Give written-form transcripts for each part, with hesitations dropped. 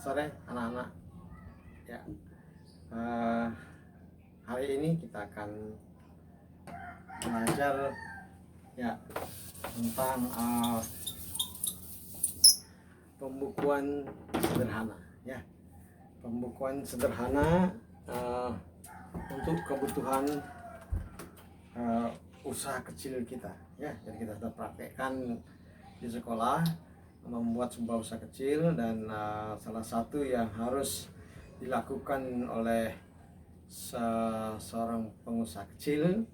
sore anak-anak. Ya, hari ini kita akan belajar ya tentang pembukuan sederhana. Ya, pembukuan sederhana untuk kebutuhan usaha kecil kita. Ya, jadi kita sudah praktekkan di sekolah membuat sebuah usaha kecil, dan salah satu yang harus dilakukan oleh seorang pengusaha kecil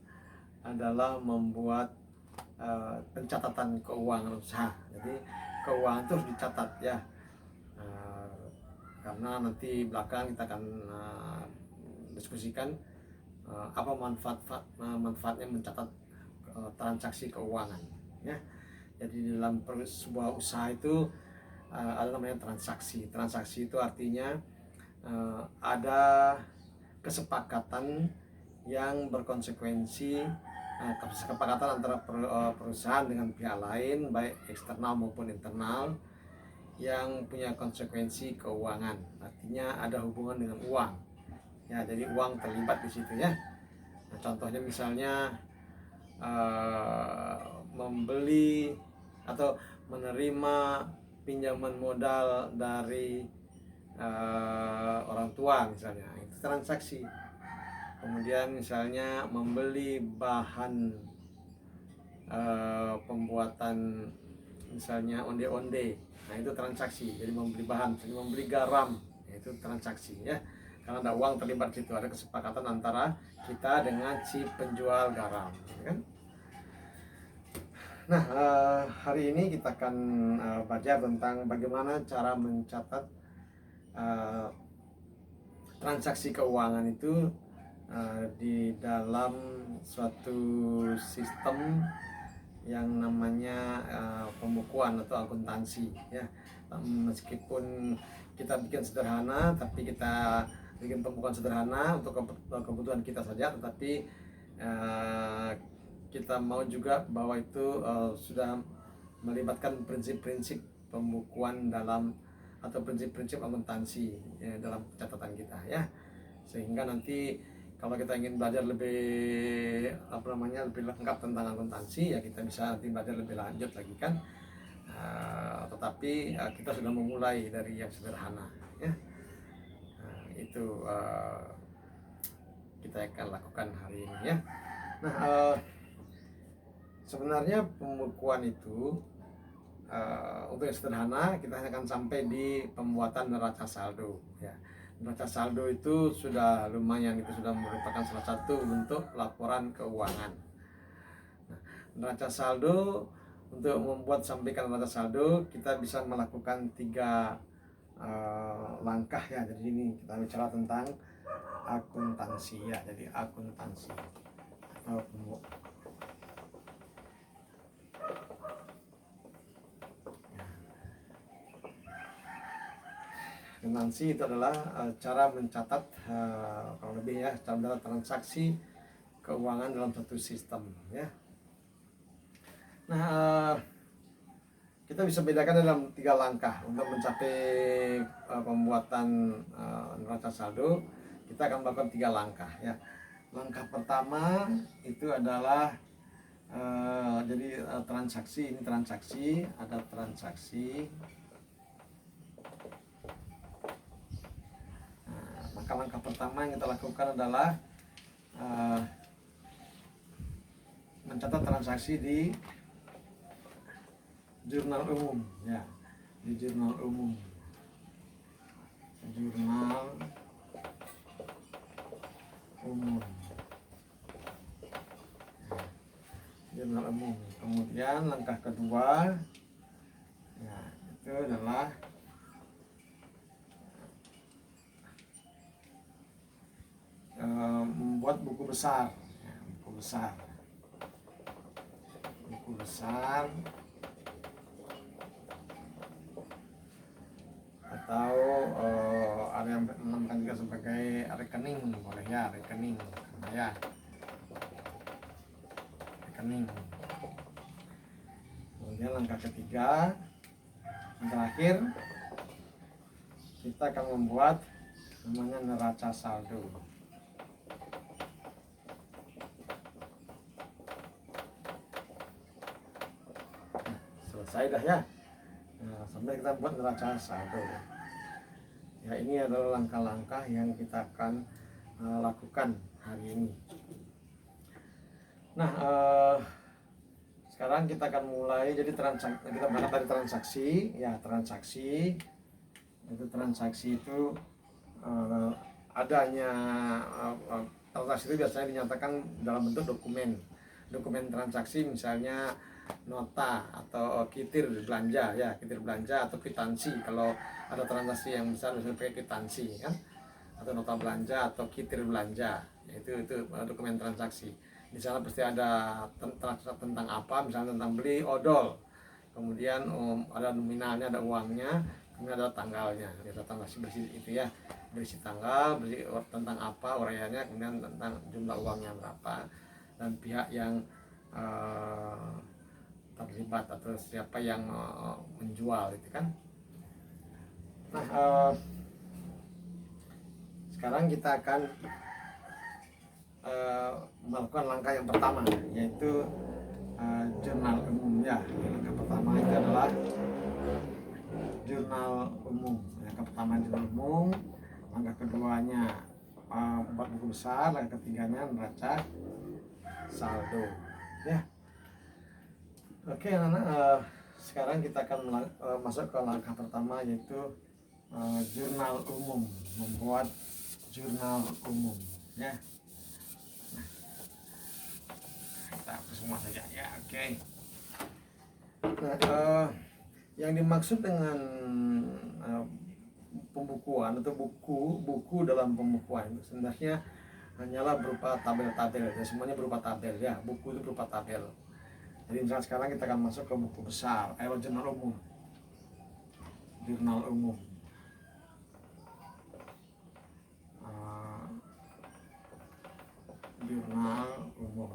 adalah membuat pencatatan keuangan usaha. Jadi keuangan itu harus dicatat ya, karena nanti belakang kita akan diskusikan apa manfaatnya mencatat transaksi keuangan ya. Jadi dalam sebuah usaha itu ada namanya transaksi. Transaksi itu artinya ada kesepakatan yang berkonsekuensi, kesepakatan antara perusahaan dengan pihak lain, baik eksternal maupun internal, yang punya konsekuensi keuangan. Artinya ada hubungan dengan uang. Ya, jadi uang terlibat di situ ya. Nah, contohnya misalnya membeli atau menerima pinjaman modal dari orang tua misalnya, itu transaksi. Kemudian misalnya membeli bahan pembuatan misalnya onde-onde, nah itu transaksi. Jadi membeli bahan, misalnya membeli garam, itu transaksi ya, karena ada uang terlibat situ, ada kesepakatan antara kita dengan si penjual garam kan. Nah, hari ini kita akan belajar tentang bagaimana cara mencatat transaksi keuangan itu di dalam suatu sistem yang namanya pembukuan atau akuntansi ya. Meskipun kita bikin sederhana, tapi kita bikin pembukuan sederhana untuk kebutuhan kita saja, tetapi kita mau juga bahwa itu sudah melibatkan prinsip-prinsip pembukuan dalam atau prinsip-prinsip akuntansi ya, dalam catatan kita ya, sehingga nanti kalau kita ingin belajar lebih lebih lengkap tentang akuntansi ya, kita bisa nanti belajar lebih lanjut lagi kan. Tetapi kita sudah memulai dari yang sederhana ya. Itu kita akan lakukan hari ini ya. Nah, sebenarnya pembukuan itu untuk yang sederhana kita hanya akan sampai di pembuatan neraca saldo ya. Neraca saldo itu sudah lumayan, itu sudah merupakan salah satu bentuk laporan keuangan. Nah, neraca saldo, untuk membuat sampaikan neraca saldo kita bisa melakukan 3 langkah ya. Jadi ini kita bicara tentang akuntansi ya. Jadi akuntansi akuntansi itu adalah cara mencatat kalau lebih ya, cara mencatat transaksi keuangan dalam satu sistem ya. Nah, kita bisa bedakan dalam 3 langkah untuk mencapai pembuatan neraca saldo. Kita akan melakukan 3 langkah ya. Langkah pertama itu adalah transaksi. Ini transaksi, ada transaksi. Maka langkah pertama yang kita lakukan adalah mencatat transaksi di jurnal umum ya, di jurnal umum, jurnal umum, jurnal umum. Kemudian langkah kedua ya, itu adalah membuat buku besar ya, buku besar atau ada yang menamakan juga sebagai rekening, boleh ya, rekening ya, rekening. Kemudian langkah ketiga, yang terakhir, kita akan membuat namanya neraca saldo. Selesai dah ya. Nah, sampai kita buat neraca saldo. Ya, ini adalah langkah-langkah yang kita akan lakukan hari ini. Nah, sekarang kita akan mulai. Jadi kita berangkat dari transaksi. Ya, transaksi itu adanya transaksi itu biasanya dinyatakan dalam bentuk dokumen transaksi, misalnya nota atau kitir belanja, ya kitir belanja, atau kwitansi kalau ada transaksi yang besar bisa pakai kwitansi kan, atau nota belanja atau kitir belanja. Itu dokumen transaksi. Di sana pasti ada tentang apa, misalnya tentang beli odol, kemudian ada nominalnya, ada uangnya, kemudian ada tanggalnya. Biasa transaksi bersih itu ya, berisi tanggal, berisi tentang apa uraiannya, kemudian tentang jumlah uangnya berapa, dan pihak yang terlibat atau siapa yang menjual itu kan. Nah, sekarang kita akan melakukan langkah yang pertama, yaitu jurnal umum ya. Langkah pertama itu adalah jurnal umum. Langkah pertama jurnal umum, langkah keduanya membuat buku besar, langkah ketiganya neraca saldo ya. Oke anak-anak, sekarang kita akan masuk ke langkah pertama, yaitu jurnal umum, membuat jurnal umum ya. Kita hapus semua saja ya. Oke. Nah, yang dimaksud dengan pembukuan atau buku dalam pembukuan itu sebenarnya hanyalah berupa tabel-tabel ya, semuanya berupa tabel ya. Buku itu berupa tabel. Jadi misalnya sekarang kita akan masuk ke buku besar, jurnal umum. Jurnal umum. Jurnal umum.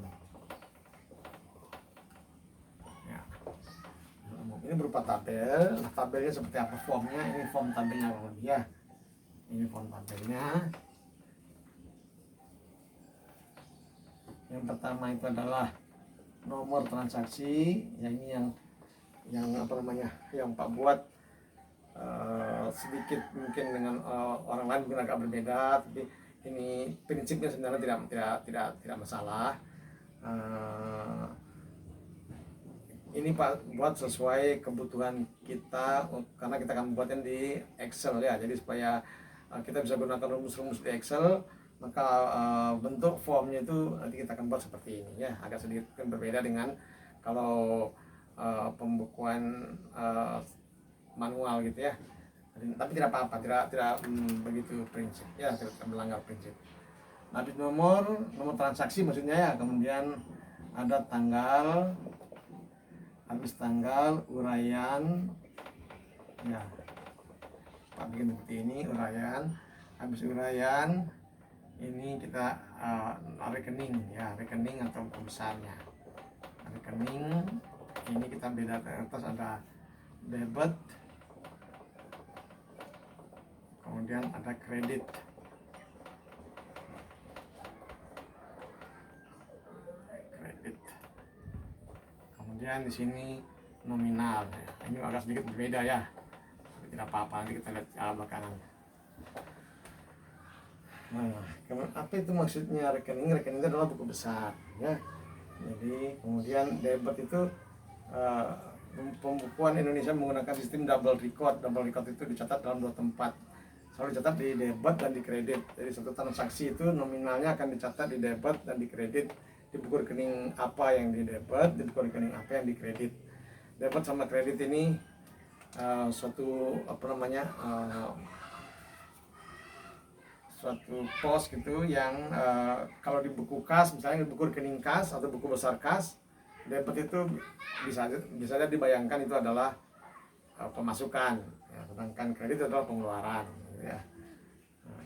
Ya. Ini berupa tabel. Nah, tabelnya seperti apa formnya? Ini form tabelnya ya. Ini form tabelnya. Yang pertama itu adalah nomor transaksi, yang ini yang apa namanya, yang Pak buat sedikit mungkin dengan orang lain mungkin agak berbeda, tapi ini prinsipnya sebenarnya tidak masalah. Ini Pak buat sesuai kebutuhan kita, karena kita akan membuatnya di Excel ya, jadi supaya kita bisa gunakan rumus-rumus di Excel, maka bentuk formnya itu nanti kita akan buat seperti ini ya, agak sedikit berbeda dengan kalau pembukuan manual gitu ya. Tapi tidak apa-apa, tidak begitu prinsip ya, tidak melanggar prinsip. Habis nomor transaksi maksudnya ya, kemudian ada tanggal, habis tanggal uraian ya, Pak bikin seperti ini uraian, habis uraian ini kita rekening ya, rekening atau buku besarnya. Rekening ini kita bedakan, atas ada debit, kemudian ada kredit. Kemudian di sini nominal. Ini agak sedikit berbeda ya, tidak apa-apa, nanti kita lihat belakangan. Nah, apa itu maksudnya rekening? Rekening itu adalah buku besar ya. Jadi kemudian debit itu pembukuan Indonesia menggunakan sistem double record. Double record itu dicatat dalam dua tempat, selalu dicatat di debit dan di kredit. Jadi satu transaksi itu nominalnya akan dicatat di debit dan di kredit, di buku rekening apa yang di debit, di buku rekening apa yang di kredit. Debit sama kredit ini suatu apa namanya, suatu pos gitu yang kalau di buku kas, misalnya di buku rekening kas atau buku besar kas, debit itu bisa saja dibayangkan itu adalah pemasukan ya, sedangkan kredit adalah pengeluaran gitu ya.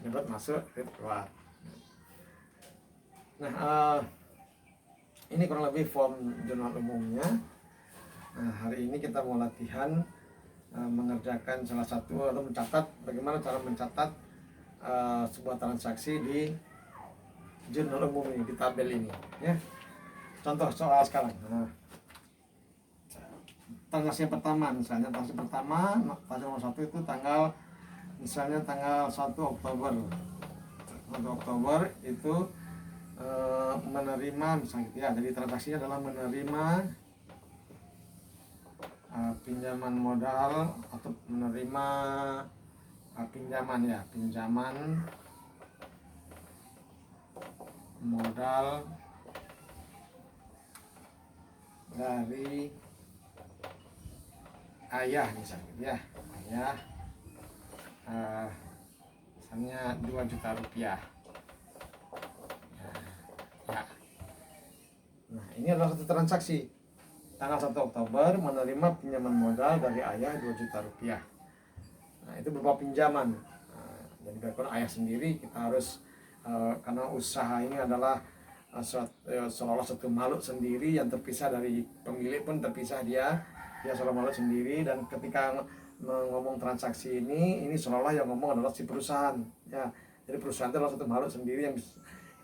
Debit masuk, kredit keluar. Nah, ini kurang lebih form jurnal umumnya. Nah, hari ini kita mau latihan mengerjakan salah satu atau mencatat bagaimana cara mencatat sebuah transaksi di jurnal umum ini, di tabel ini ya. Contoh soal sekarang. Transaksi pertama misalnya, transaksi pertama transaksi nomor 1 itu tanggal misalnya tanggal 1 Oktober. 1 Oktober itu menerima misalnya gitu ya. Jadi transaksinya adalah menerima pinjaman modal atau menerima pinjaman ya, pinjaman modal dari ayah misalnya ya, ayah misalnya 2 juta rupiah ya. Nah ini adalah satu transaksi tanggal 1 Oktober menerima pinjaman modal dari ayah 2 juta rupiah. Nah itu berupa pinjaman. Jadi biarpun ayah sendiri, kita harus karena usaha ini adalah seolah-olah satu makhluk sendiri yang terpisah dari pemilik pun terpisah, dia seolah makhluk sendiri. Dan ketika ngomong transaksi ini seolah-olah yang ngomong adalah si perusahaan ya. Jadi perusahaan itu adalah satu makhluk sendiri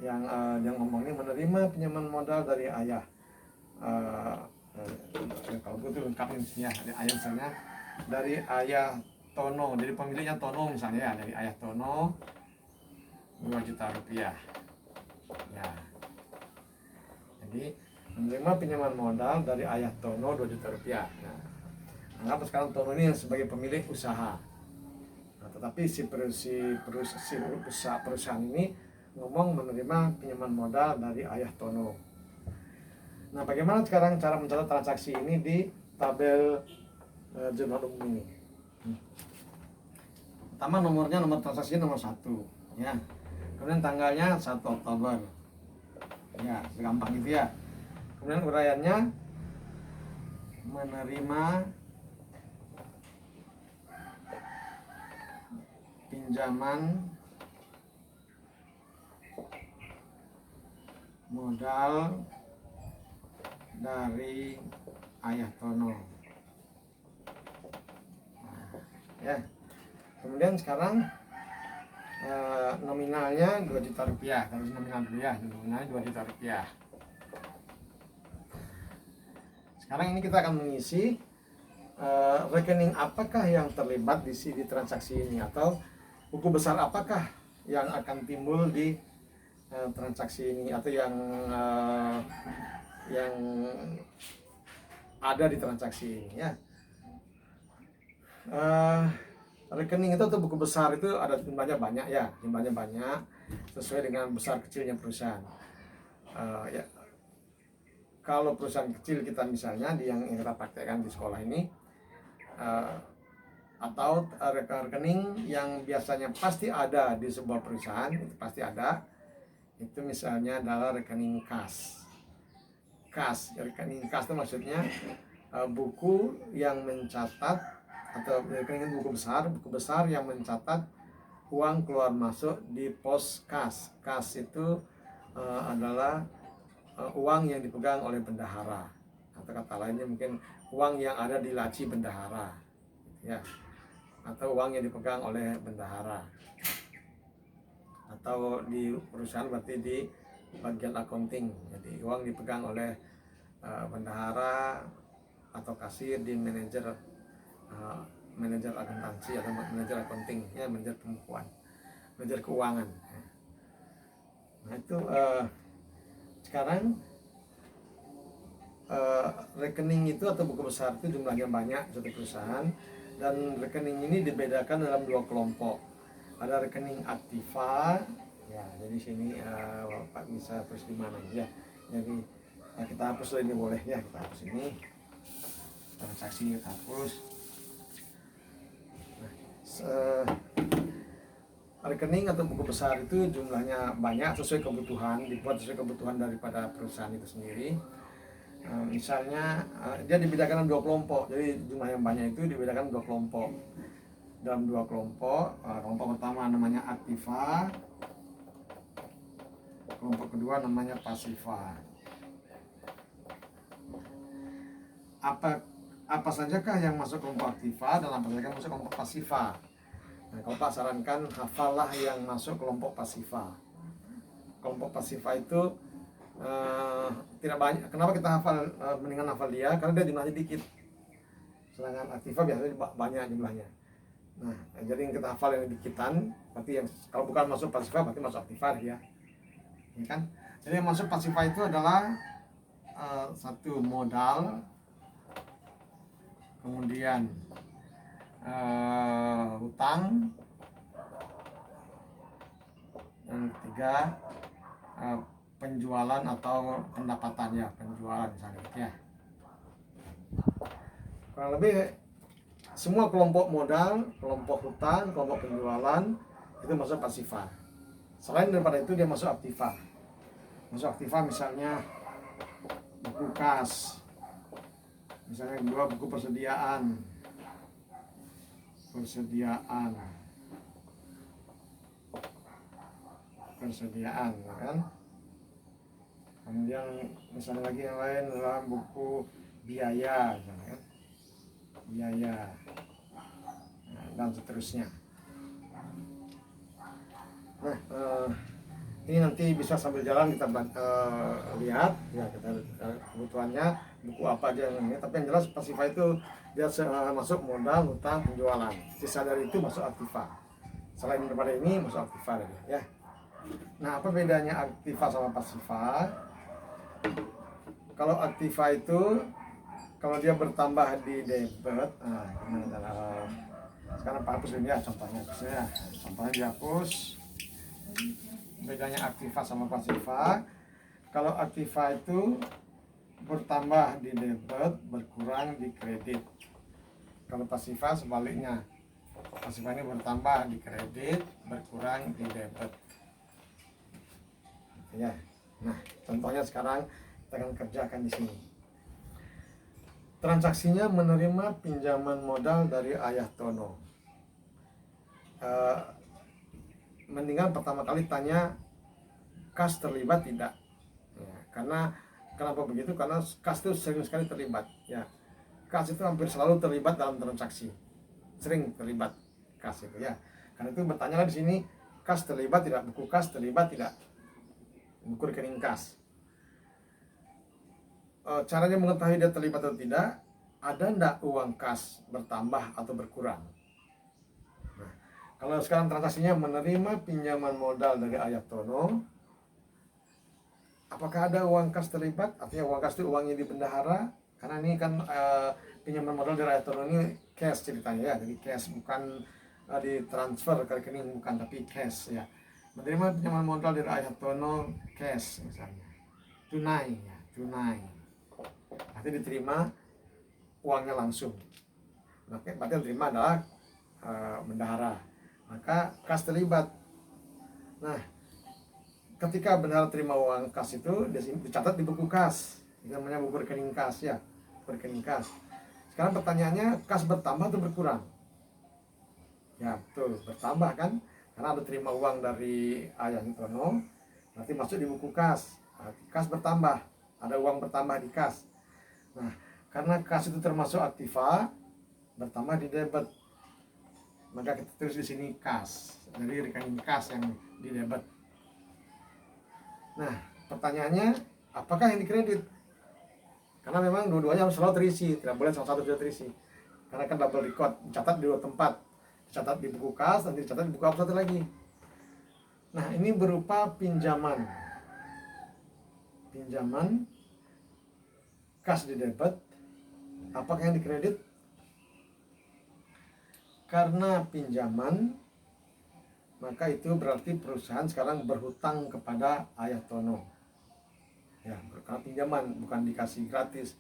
yang ngomong ini menerima pinjaman modal dari ayah. Kalau itu lengkapnya ya, dari ayah misalnya dari ayah Tono, jadi pemiliknya Tono misalnya ya, dari ayah Tono 2 juta rupiah ya. Jadi menerima pinjaman modal dari ayah Tono 2 juta rupiah. Nah, anggap sekarang Tono ini sebagai pemilik usaha. Nah, tetapi si perusahaan ini ngomong menerima pinjaman modal dari ayah Tono. Nah, bagaimana sekarang cara mencatat transaksi ini di tabel jurnal umum ini? Pertama nomor transaksi nomor 1 ya. Kemudian tanggalnya 1 Oktober. Ya, gampang gitu ya. Kemudian uraiannya menerima pinjaman modal dari ayah Tono. Nah, ya. Kemudian sekarang nominalnya 2 juta rupiah. Harus nominal dulu ya, nominalnya 2 juta rupiah. Sekarang ini kita akan mengisi rekening apakah yang terlibat di transaksi ini, atau buku besar apakah yang akan timbul di transaksi ini, atau yang ada di transaksi ini ya. Rekening itu atau buku besar itu ada jumlahnya banyak ya, jumlahnya banyak sesuai dengan besar kecilnya perusahaan. Ya, kalau perusahaan kecil kita misalnya yang kita praktekkan di sekolah ini, atau rekening yang biasanya pasti ada di sebuah perusahaan, itu pasti ada, itu misalnya adalah rekening kas. Rekening kas itu maksudnya buku yang mencatat, atau rekening buku besar yang mencatat uang keluar masuk di pos kas. Kas itu adalah uang yang dipegang oleh bendahara, atau kata lainnya mungkin uang yang ada di laci bendahara ya, atau uang yang dipegang oleh bendahara, atau di perusahaan berarti di bagian accounting, jadi uang dipegang oleh bendahara atau kasir di manajer akuntansi atau manajer accounting ya, manajer pembukuan, manajer keuangan. Nah itu sekarang rekening itu atau buku besar itu jumlahnya banyak satu perusahaan, dan rekening ini dibedakan dalam 2 kelompok. Ada rekening aktiva ya, jadi sini Bapak bisa terus di mana ya. Jadi kita hapus ini boleh ya, kita hapus ini transaksi, kita hapus. Rekening atau buku besar itu jumlahnya banyak sesuai kebutuhan, dibuat sesuai kebutuhan daripada perusahaan itu sendiri. Misalnya dia dibedakan dalam 2 kelompok, jadi jumlah yang banyak itu dibedakan 2 kelompok. Dalam 2 kelompok, kelompok pertama namanya aktiva, kelompok kedua namanya pasiva. apa sajakah yang masuk kelompok aktiva dan apa saja yang masuk kelompok pasiva. Nah, kalau Pak sarankan hafallah yang masuk kelompok pasiva. Kelompok pasiva itu tidak banyak. Kenapa kita hafal, mendingan hafal dia? Karena dia jumlahnya dikit. Sedangkan aktiva biasanya banyak jumlahnya. Nah, jadi yang kita hafal yang dikitan, berarti yang kalau bukan masuk pasiva berarti masuk aktiva ya. Ya kan? Jadi yang masuk pasiva itu adalah satu modal, kemudian hutang, yang ketiga penjualan atau pendapatan ya, penjualan misalnya ya. Kurang lebih semua kelompok modal, kelompok hutang, kelompok penjualan itu masuk pasiva. Selain daripada itu dia masuk aktiva. Masuk aktiva misalnya buku kas, misalnya dua buku persediaan, kan. Kemudian misalnya lagi yang lain dalam buku biaya, misalnya, kan? Biaya, nah, dan seterusnya. Nah, ini nanti bisa sambil jalan kita lihat ya, kita kebutuhannya buku apa aja yang ini. Tapi yang jelas pasiva itu dia masuk modal, hutang, penjualan. Sisa dari itu masuk aktiva. Selain daripada ini masuk aktiva lagi ya. Nah, apa bedanya aktiva sama pasiva? Kalau aktiva itu kalau dia bertambah di debit, sekarang Pak hapus ini ya contohnya. Contohnya dihapus. Bedanya aktiva sama pasiva, kalau aktiva itu bertambah di debit, berkurang di kredit. Kalau pasiva sebaliknya, pasiva ini bertambah di kredit, berkurang di debit ya. Nah, contohnya sekarang kita akan kerjakan di sini. Transaksinya menerima pinjaman modal dari Ayah Tono. Mendingan pertama kali tanya kas terlibat tidak ya, karena kenapa begitu, karena kas itu sering sekali terlibat ya. Kas itu hampir selalu terlibat dalam transaksi, sering terlibat kas itu ya. Karena itu bertanya di sini, kas terlibat tidak, buku kas terlibat tidak, buku rekening kas. Caranya mengetahui dia terlibat atau tidak, ada ndak uang kas bertambah atau berkurang. Kalau sekarang transaksinya menerima pinjaman modal dari Ayah Tono, apakah ada uang kas terlibat? Artinya uang kas itu uangnya di bendahara. Karena ini kan pinjaman modal dari Ayah Tono ini cash ceritanya ya. Jadi cash, bukan ditransfer ke rekening, bukan, tapi cash ya. Menerima pinjaman modal dari Ayah Tono cash misalnya, tunai ya, tunai. Nanti diterima uangnya langsung. Berarti yang terima adalah bendahara. Maka kas terlibat. Nah, ketika bendahara terima uang kas itu dicatat di buku kas. Itu namanya buku rekening kas ya, rekening kas. Sekarang pertanyaannya, kas bertambah atau berkurang? Ya betul, bertambah kan, karena ada terima uang dari Ayah Tono, nanti masuk di buku kas. Kas bertambah, ada uang bertambah di kas. Nah, karena kas itu termasuk aktiva, bertambah di debit, maka kita tulis di sini kas, dari rekening kas yang di debit. Nah, pertanyaannya, apakah yang dikredit? Karena memang dua-duanya harus selalu terisi, tidak boleh salah satu tidak terisi. Karena kan double record, dicatat di dua tempat, dicatat di buku kas, nanti dicatat di buku apa satu lagi. Nah, ini berupa pinjaman, kas di debit. Apakah yang dikredit? Karena pinjaman, maka itu berarti perusahaan sekarang berhutang kepada Ayah Tono ya, karena pinjaman, bukan dikasih gratis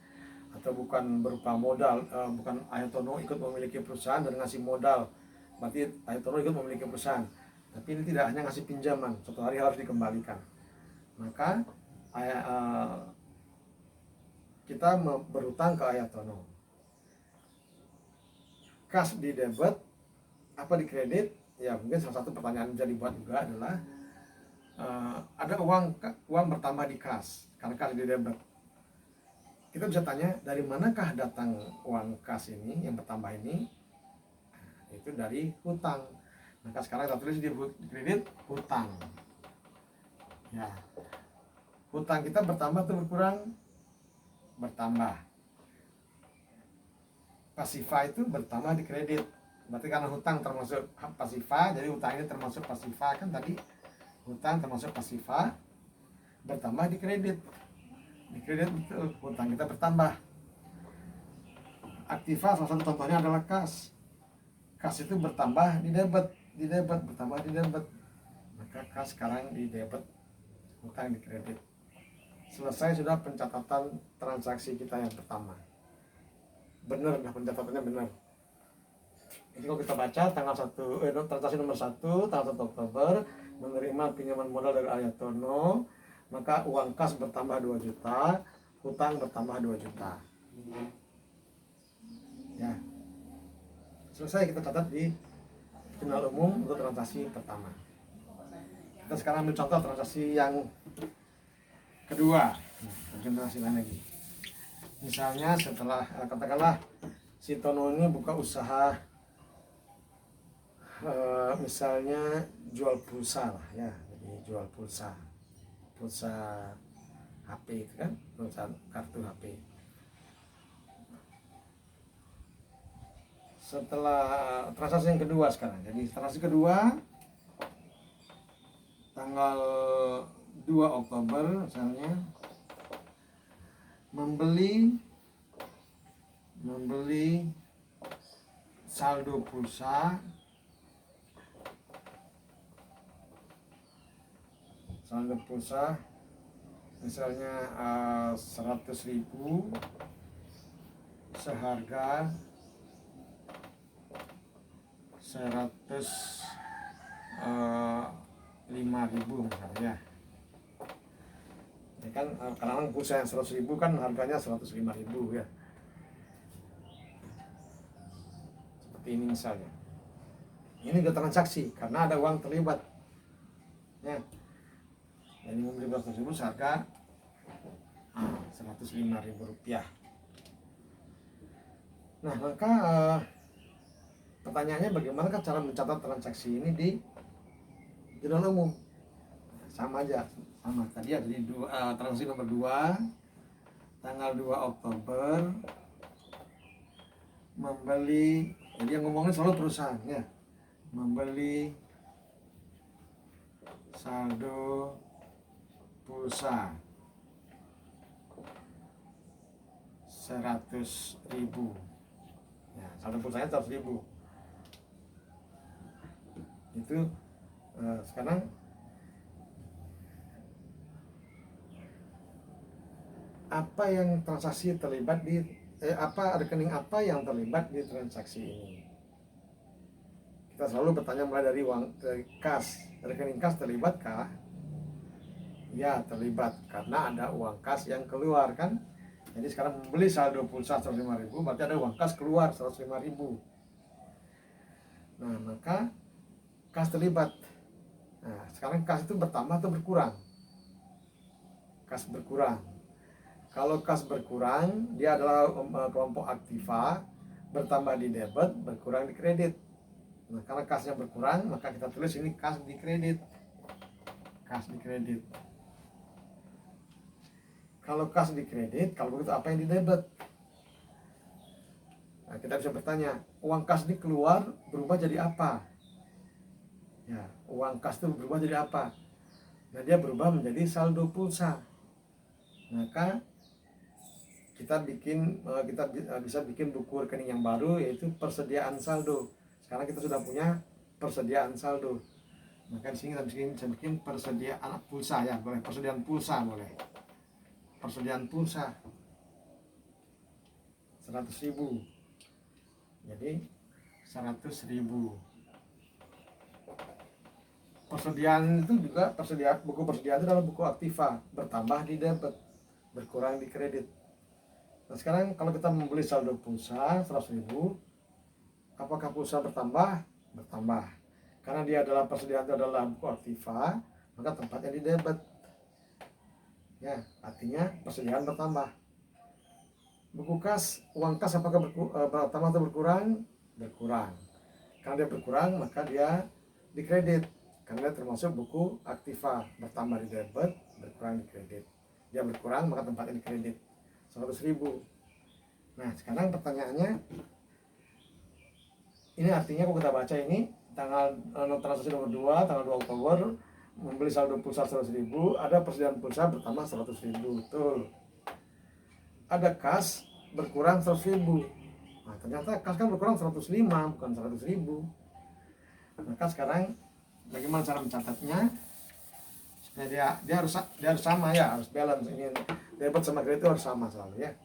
atau bukan berupa modal. Bukan Ayah Tono ikut memiliki perusahaan dan ngasih modal, berarti Ayah Tono ikut memiliki perusahaan. Tapi ini tidak hanya ngasih pinjaman, suatu hari harus dikembalikan. Maka kita berhutang ke Ayah Tono. Kas di debit, apa di kredit? Ya mungkin salah satu pertanyaan bisa dibuat juga adalah ada uang bertambah di kas, karena kas di debit. kita bisa tanya dari manakah datang uang kas ini yang bertambah ini? Itu dari hutang. Maka sekarang kita tulis di kredit hutang. Ya, hutang kita bertambah atau berkurang? Bertambah. Pasifa itu bertambah di kredit. Berarti karena hutang termasuk pasifa, jadi hutang ini termasuk pasifa kan tadi. Hutang termasuk pasifa, bertambah di kredit. Di kredit betul, hutang kita bertambah. Aktiva salah satu contohnya adalah kas. Kas itu bertambah di debit bertambah di debit. Maka kas sekarang di debit, hutang di kredit. Selesai sudah pencatatan transaksi kita yang pertama. Benar, pencatatannya benar. Jadi kalau kita baca tanggal 1 transaksi nomor 1 tanggal 1 Oktober menerima pinjaman modal dari Ariatono, maka uang kas bertambah 2 juta, hutang bertambah 2 juta. Ya. Selesai kita catat di jurnal umum untuk transaksi pertama. Kita sekarang ambil contoh transaksi yang kedua. Transaksi lain lagi. Misalnya setelah katakanlah si Tono ini buka usaha misalnya jual pulsa lah ya, jadi jual pulsa HP itu kan, pulsa kartu HP. Setelah transaksi yang kedua sekarang, jadi transaksi kedua tanggal 2 Oktober misalnya membeli saldo pulsa misalnya 100.000 seharga 105.000 misalnya. Ya kan kadang pulsa yang 100.000 kan harganya 105.000 ya. Seperti ini misalnya. Ini udah transaksi karena ada uang terlibat. Ya. Jadi membeli beras tersebut seharga 105.000 rupiah. Nah maka pertanyaannya bagaimana cara mencatat transaksi ini di jurnal umum? Sama aja, sama tadi ada di transaksi nomor 2 tanggal 2 Oktober membeli, jadi yang ngomongin selalu perusahaan ya, membeli saldo pulsa 100.000 ya, saldo pulsanya 100.000 itu. Sekarang apa yang transaksi terlibat di rekening apa yang terlibat di transaksi ini? Kita selalu bertanya mulai dari kas. Rekening kas terlibatkah? Ya, terlibat karena ada uang kas yang keluar kan. Jadi sekarang membeli saldo pulsa 105.000 berarti ada uang kas keluar 105.000. Nah maka kas terlibat. Nah sekarang kas itu bertambah atau berkurang? Kas berkurang. Kalau kas berkurang, dia adalah kelompok aktiva, bertambah di debit, berkurang di kredit. Nah karena kasnya berkurang, maka kita tulis ini kas di kredit. Kas di kredit. Kalau kas di kredit, kalau begitu apa yang di debit? Nah, kita bisa bertanya, uang kas ini keluar berubah jadi apa? Ya, uang kas itu berubah jadi apa? Nah, dia berubah menjadi saldo pulsa. Maka kita bisa bikin buku rekening yang baru, yaitu persediaan saldo. Sekarang kita sudah punya persediaan saldo. Maka di sini kita bisa bikin persediaan pulsa ya, boleh persediaan pulsa boleh. Persediaan pulsa 100.000. Jadi 100.000. Persediaan itu juga buku persediaan itu adalah buku aktiva, bertambah di debit, berkurang di kredit. Nah sekarang kalau kita membeli saldo pulsa 100.000, apakah pulsa bertambah? Bertambah. Karena dia adalah persediaan itu adalah buku aktiva, maka tempatnya di debit. Ya, artinya persediaan bertambah. buku kas, uang kas apakah bertambah atau berkurang? Berkurang. Karena dia berkurang maka dia dikredit, karena dia termasuk buku aktiva, bertambah di debit, berkurang di kredit. Dia berkurang maka tempatnya dikredit 100.000. Nah sekarang pertanyaannya, ini artinya kalau kita baca ini tanggal transaksi nomor 2 tanggal 2 Oktober membeli saldo pulsa 100.000, ada persediaan pulsa bertambah 100.000, betul. Ada kas berkurang 100.000. Nah ternyata kas kan berkurang 105 bukan 100.000. Maka sekarang bagaimana cara mencatatnya? Supaya dia harus sama ya, harus balance, ini debit sama kredit itu harus sama selalu ya.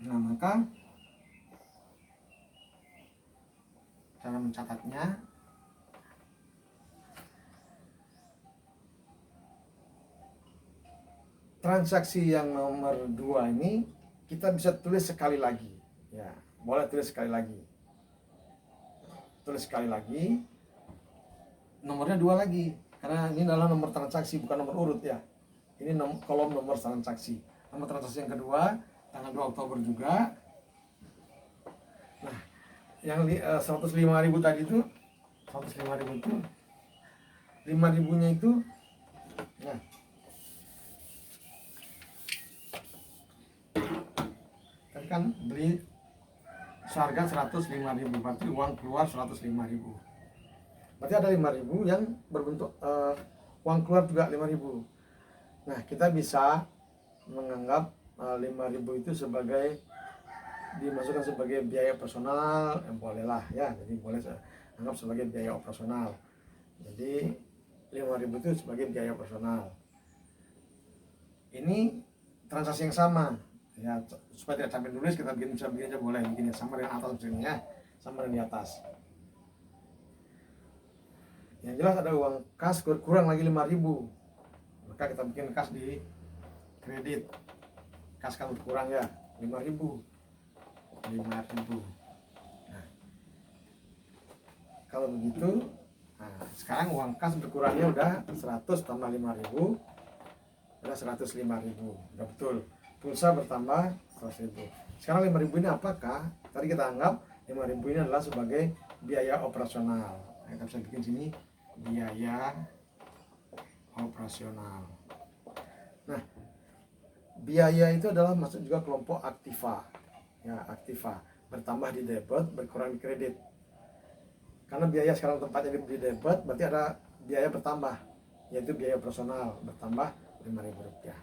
Nah maka cara mencatatnya, transaksi yang nomor 2 ini kita bisa tulis sekali lagi ya, boleh tulis sekali lagi, nomornya 2 lagi karena ini adalah nomor transaksi bukan nomor urut ya, ini kolom nomor transaksi. Nomor transaksi yang kedua tanggal 2 Oktober juga. Nah yang 105.000 tadi itu 105.000 itu 5.000-nya itu, nah tadi kan beli seharga 105.000, berarti uang keluar 105.000, berarti ada 5.000 yang berbentuk uang keluar juga 5.000. Nah kita bisa menganggap 5.000 itu sebagai dimasukkan sebagai biaya personal, bolehlah ya, jadi boleh anggap sebagai biaya operasional. Jadi 5.000 itu sebagai biaya personal. Ini transaksi yang sama ya, supaya tidak sampai nulis kita bisa bikin aja, boleh bikin yang sama dengan atas misalnya ya, sama dengan di atas. Yang jelas ada uang kas kurang lagi 5.000, maka kita bikin kas di kredit. Kas kan berkurang ya 5.000. Nah, kalau begitu, nah, sekarang uang kas berkurangnya udah 100 tambah 5.000, udah 105.000, udah betul. Pulsa bertambah 100.000. Sekarang 5.000 ini apakah? Tadi kita anggap 5.000 ini adalah sebagai biaya operasional. Nah, kita bisa bikin sini biaya operasional. Nah, biaya itu adalah masuk juga kelompok aktiva. Ya, aktiva, bertambah di debit, berkurang di kredit. Karena biaya sekarang tempatnya di debit, berarti ada biaya bertambah, yaitu biaya operasional bertambah Rp5.000 ya.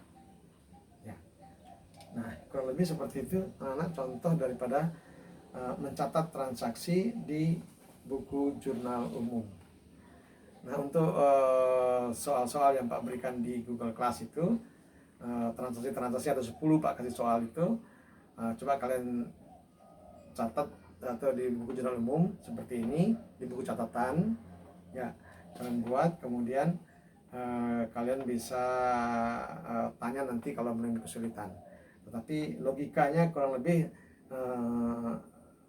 Nah kurang lebih seperti itu anak-anak contoh daripada mencatat transaksi di buku jurnal umum. Nah untuk soal-soal yang Pak berikan di Google Class itu, transaksi-transaksi ada 10 Pak kasih soal itu. Coba kalian catat atau di buku jurnal umum seperti ini, di buku catatan ya, kalian buat, kemudian kalian bisa tanya nanti kalau belum kesulitan. Tetapi logikanya kurang lebih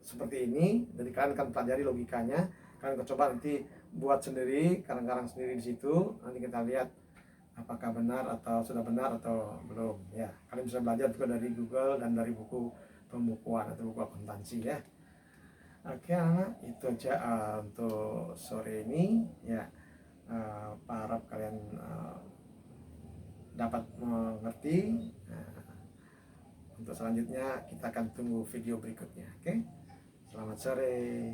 seperti ini, jadi kalian akan pelajari logikanya. Kalian coba nanti buat sendiri, karang-karang sendiri di situ, nanti kita lihat apakah benar atau sudah benar atau belum ya. Kalian bisa belajar juga dari Google dan dari buku pembukuan atau buku akuntansi ya. Oke anak, itu aja untuk sore ini ya. Harap kalian dapat mengerti. Untuk selanjutnya kita akan tunggu video berikutnya. Oke, selamat sore.